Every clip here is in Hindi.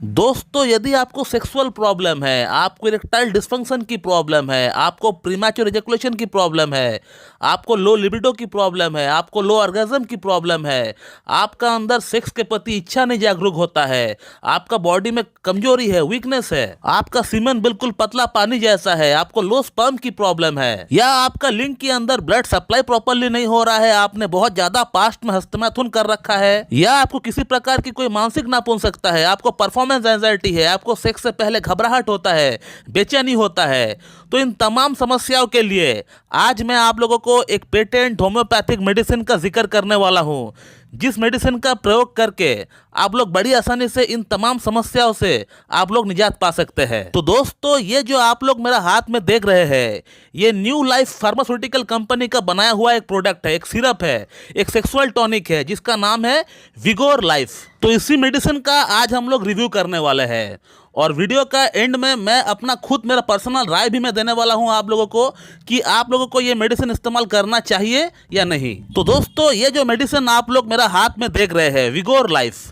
दोस्तों, यदि आपको सेक्सुअल प्रॉब्लम है, आपको इरेक्टाइल डिस्फंक्शन की प्रॉब्लम है, आपको प्रीमैच्योर इजैकुलेशन की प्रॉब्लम है, आपको लो लिबिडो की प्रॉब्लम है, आपको लो ऑर्गेज्म की प्रॉब्लम है, आपका अंदर सेक्स के प्रति इच्छा नहीं जागरूक होता है, आपका बॉडी में कमजोरी है, वीकनेस है, आपका सीमन बिल्कुल पतला पानी जैसा है, आपको लो स्पर्म की प्रॉब्लम है, या आपका लिंग के अंदर ब्लड सप्लाई प्रॉपरली नहीं हो रहा है, आपने बहुत ज्यादा पास्ट में हस्तमैथुन कर रखा है, या आपको किसी प्रकार की कोई मानसिक नापुंसकता है, आपको परफॉर्मेंस एंजाइटी है, आपको सेक्स से पहले घबराहट होता है, बेचैनी होता है, तो इन तमाम समस्याओं के लिए आज मैं आप लोगों को एक पेटेंट होम्योपैथिक मेडिसिन का जिक्र करने वाला हूं, जिस मेडिसिन का प्रयोग करके आप लोग बड़ी आसानी से इन तमाम समस्याओं से आप लोग निजात पा सकते हैं। तो दोस्तों, ये जो आप लोग मेरा हाथ में देख रहे हैं, ये न्यू लाइफ फार्मास्यूटिकल कंपनी का बनाया हुआ एक प्रोडक्ट है, एक सिरप है, एक सेक्सुअल टॉनिक है, जिसका नाम है विगोर लाइफ। तो इसी मेडिसिन का आज हम लोग रिव्यू करने वाले हैं, और वीडियो का एंड में मैं अपना खुद मेरा पर्सनल राय भी मैं देने वाला हूं आप लोगों को कि आप लोगों को ये मेडिसिन इस्तेमाल करना चाहिए या नहीं। तो दोस्तों, ये जो मेडिसिन आप लोग मेरा हाथ में देख रहे हैं, विगोर लाइफ,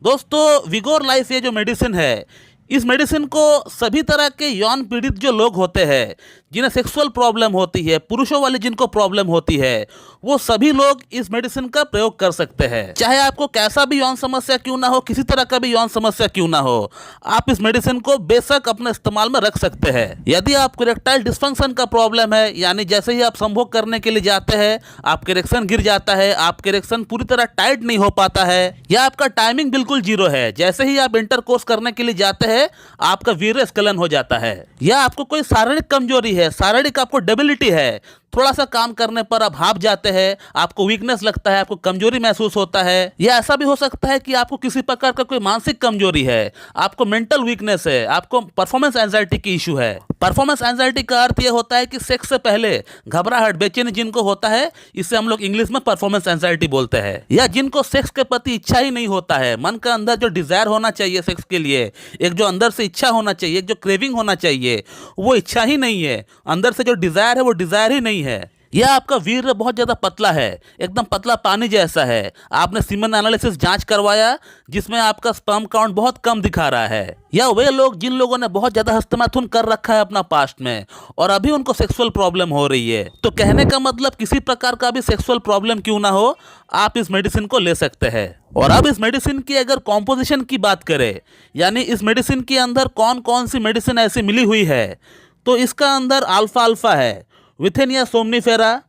दोस्तों विगोर लाइफ ये जो मेडिसिन है, इस मेडिसिन को सभी तरह के यौन पीड़ित जो लोग होते हैं, जिन्हें सेक्सुअल प्रॉब्लम होती है, पुरुषों वाली जिनको प्रॉब्लम होती है, वो सभी लोग इस मेडिसिन का प्रयोग कर सकते हैं। चाहे आपको कैसा भी यौन समस्या क्यों ना हो, किसी तरह का भी यौन समस्या क्यों ना हो, आप इस मेडिसिन को बेशक अपने इस्तेमाल में रख सकते हैं। यदि आपको इरेक्टाइल डिस्फंक्शन का प्रॉब्लम है, यानी जैसे ही आप संभोग करने के लिए जाते हैं आपके इरेक्शन गिर जाता है, आपके इरेक्शन पूरी तरह टाइट नहीं हो पाता है, या आपका टाइमिंग बिल्कुल जीरो है, जैसे ही आप इंटरकोर्स करने के लिए जाते हैं आपका वीर्य स्खलन हो जाता है, या आपको कोई शारीरिक कमजोरी है, शारीरिक आपको डेबिलिटी है, थोड़ा सा काम करने पर आप हाफ जाते हैं, आपको वीकनेस लगता है, आपको कमजोरी महसूस होता है, या ऐसा भी हो सकता है कि आपको किसी प्रकार का कोई मानसिक कमजोरी है, आपको मेंटल वीकनेस है, आपको परफॉर्मेंस एंजाइटी की इशू है। परफॉर्मेंस एंजाइटी का अर्थ यह होता है कि सेक्स से पहले घबराहट, बेचैनी जिनको होता है, इसे हम लोग इंग्लिश में परफॉर्मेंस एंजाइटी बोलते हैं। या जिनको सेक्स के प्रति इच्छा ही नहीं होता है, मन का अंदर जो डिजायर होना चाहिए सेक्स के लिए, एक जो अंदर से इच्छा होना चाहिए, एक जो क्रेविंग होना चाहिए, वो इच्छा ही नहीं है, अंदर से जो डिजायर है वो डिजायर ही नहीं है। या आपका वीर्य बहुत ज्यादा पतला है, एकदम पतला पानी जैसा है, आपने सीमन एनालिसिस जांच करवाया जिसमें आपका स्पर्म काउंट बहुत कम दिखा रहा है, या वे लोग जिन लोगों ने बहुत ज्यादा हस्तमैथुन कर रखा है अपना पास्ट में और अभी उनको सेक्सुअल प्रॉब्लम हो रही है। तो कहने का मतलब किसी प्रकार का भी सेक्सुअल प्रॉब्लम क्यों ना हो, आप इस मेडिसिन को ले सकते हैं। और अब इस मेडिसिन की अगर कॉम्पोजिशन की बात करें, यानी इस मेडिसिन के अंदर कौन कौन सी मेडिसिन ऐसी मिली हुई है, तो इसका अंदर अल्फा अल्फा है, विथेनिया सोमनीफेरा,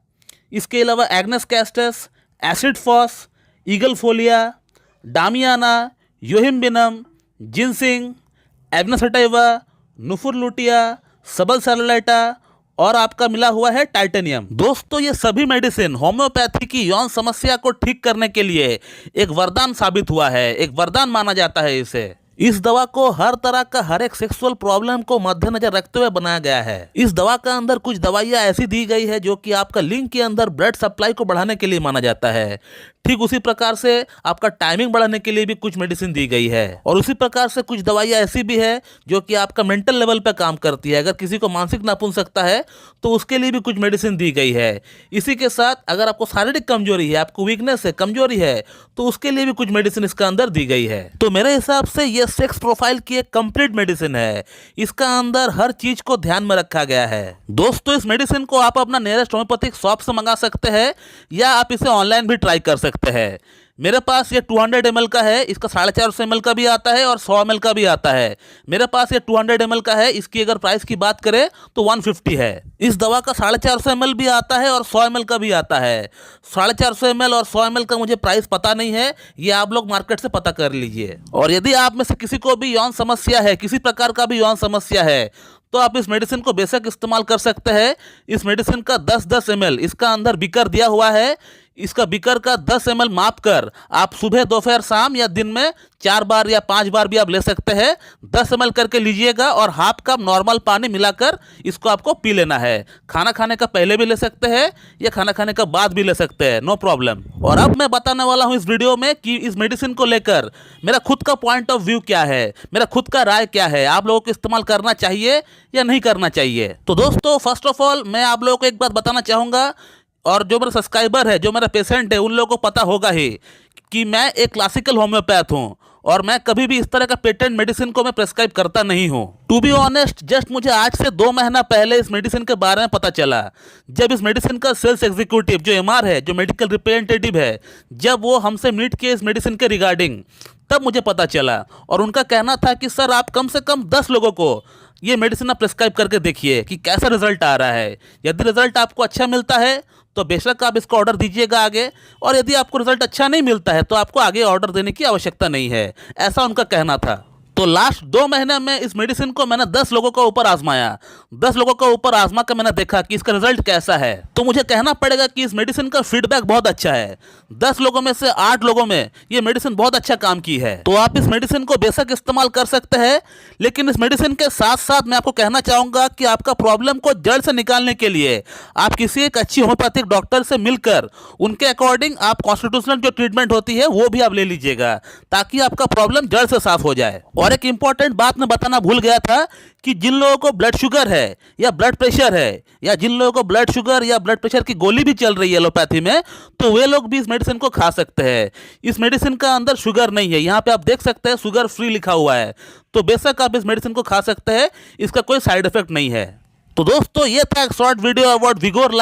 इसके अलावा agnus castus, acid phos, aegle folia, damiana, yohimbinum, ginseng, agnus sativa, nuphar luteum, sabal serrulata, और आपका मिला हुआ है टाइटेनियम। दोस्तों, ये सभी मेडिसिन होम्योपैथी की यौन समस्या को ठीक करने के लिए एक वरदान साबित हुआ है, एक वरदान माना जाता है इसे। इस दवा को हर तरह का हर एक सेक्सुअल प्रॉब्लम को मद्देनजर रखते हुए बनाया गया है। इस दवा का अंदर कुछ दवाइयां ऐसी दी गई है जो कि आपका लिंग के अंदर ब्लड सप्लाई को बढ़ाने के लिए माना जाता है। ठीक उसी प्रकार से आपका टाइमिंग बढ़ाने के लिए भी कुछ मेडिसिन दी गई है, और उसी प्रकार से कुछ दवाइयां ऐसी भी है जो कि आपका मेंटल लेवल पे काम करती है। अगर किसी को मानसिक नापुंसकता है तो उसके लिए भी कुछ मेडिसिन दी गई है। इसी के साथ अगर आपको शारीरिक कमजोरी है, आपको वीकनेस है, कमजोरी है, तो उसके लिए भी कुछ मेडिसिन इसका अंदर दी गई है। तो मेरे हिसाब से यह सेक्स प्रोफाइल की एक कंप्लीट मेडिसिन है, इसका अंदर हर चीज को ध्यान में रखा गया है। दोस्तों, इस मेडिसिन को आप अपना नियरेस्ट होम्योपैथिक शॉप से मंगा सकते हैं, या आप इसे ऑनलाइन भी ट्राई कर सकते हैं। मेरे पास ये 200 ml का है, इसका 450 ml का भी आता है और 100 ml का भी आता है। मेरे पास ये 200 ml का है, इसकी अगर प्राइस की बात करें तो 150 है। इस दवा का 450 ml भी आता है और 100 ml का भी आता है। 450 ml और 100 ml का मुझे प्राइस पता नहीं है, ये आप लोग मार्केट से पता कर लीजिए। और यदि आप में से किसी को भी यौन समस्या है, किसी प्रकार का भी यौन समस्या है, तो आप इस मेडिसिन को बेशक इस्तेमाल कर सकते हैं। इस मेडिसिन का 10-10 ml इसका अंदर बिकर दिया हुआ है। इसका बिकर का 10 ml माप कर आप सुबह, दोपहर, शाम या दिन में 4 बार या 5 बार भी आप ले सकते हैं। 10 ml करके लीजिएगा और हाफ कप नॉर्मल पानी मिलाकर इसको आपको पी लेना है। खाना खाने का पहले भी ले सकते हैं या खाना खाने का बाद भी ले सकते हैं, नो प्रॉब्लम। और अब मैं बताने वाला हूं इस वीडियो में कि इस मेडिसिन को लेकर मेरा खुद का पॉइंट ऑफ व्यू क्या है, मेरा खुद का राय क्या है, आप लोगों को इस्तेमाल करना चाहिए या नहीं करना चाहिए। तो दोस्तों, फर्स्ट ऑफ ऑल मैं आप लोगों को एक बात बताना चाहूँगा, और जो मेरा सब्सक्राइबर है, जो मेरा पेशेंट है, उन लोगों को पता होगा ही कि मैं एक क्लासिकल होम्योपैथ हूँ और मैं कभी भी इस तरह का पेटेंट मेडिसिन को मैं प्रेस्क्राइब करता नहीं हूँ। टू बी ऑनेस्ट, जस्ट मुझे आज से 2 महीना पहले इस मेडिसिन के बारे में पता चला, जब इस मेडिसिन का सेल्स एग्जीक्यूटिव जो एमआर है, जो मेडिकल रिप्रेजेंटेटिव है, जब वो हमसे मीट किए इस मेडिसिन के रिगार्डिंग, तब मुझे पता चला। और उनका कहना था कि सर आप कम से कम 10 लोगों को ये मेडिसिन आप प्रेस्क्राइब करके देखिए कि कैसा रिजल्ट आ रहा है। यदि रिजल्ट आपको अच्छा मिलता है तो बेशक आप इसको ऑर्डर दीजिएगा आगे, और यदि आपको रिजल्ट अच्छा नहीं मिलता है तो आपको आगे ऑर्डर देने की आवश्यकता नहीं है, ऐसा उनका कहना था। तो लास्ट 2 महीने में इस मेडिसिन को मैंने 10 लोगों के ऊपर आजमाया। 10 लोगों के ऊपर आजमा कर मैंने देखा कि इसका रिजल्ट कैसा है। तो मुझे कहना पड़ेगा कि इस मेडिसिन का फीडबैक बहुत अच्छा है। 10 लोगों में से 8 लोगों में ये मेडिसिन बहुत अच्छा काम की है। तो आप इस मेडिसिन को बेशक इस्तेमाल कर सकते हैं, लेकिन इस मेडिसिन के साथ साथ मैं आपको कहना चाहूंगा कि आपका प्रॉब्लम को जड़ से निकालने के लिए आप किसी एक अच्छी होम्योपैथिक डॉक्टर से मिलकर उनके अकॉर्डिंग आप कॉन्स्टिट्यूशनल जो ट्रीटमेंट होती है वो भी आप ले लीजिएगा, ताकि आपका प्रॉब्लम जड़ से साफ हो जाए। और एक इंपॉर्टेंट बात मैं बताना भूल गया था कि जिन लोगों को ब्लड शुगर है या ब्लड प्रेशर है, या जिन लोगों को ब्लड शुगर या ब्लड प्रेशर की गोली भी चल रही है एलोपैथी में, तो वे लोग भी इस मेडिसिन को खा सकते हैं। इस मेडिसिन का अंदर शुगर नहीं है, यहाँ पे आप देख सकते हैं शुगर फ्री लिखा हुआ है। तो बेशक आप इस मेडिसिन को खा सकते हैं, इसका कोई साइड इफेक्ट नहीं है। तो दोस्तों ये था एक शॉर्ट वीडियो अबाउट विगोर लाइफ।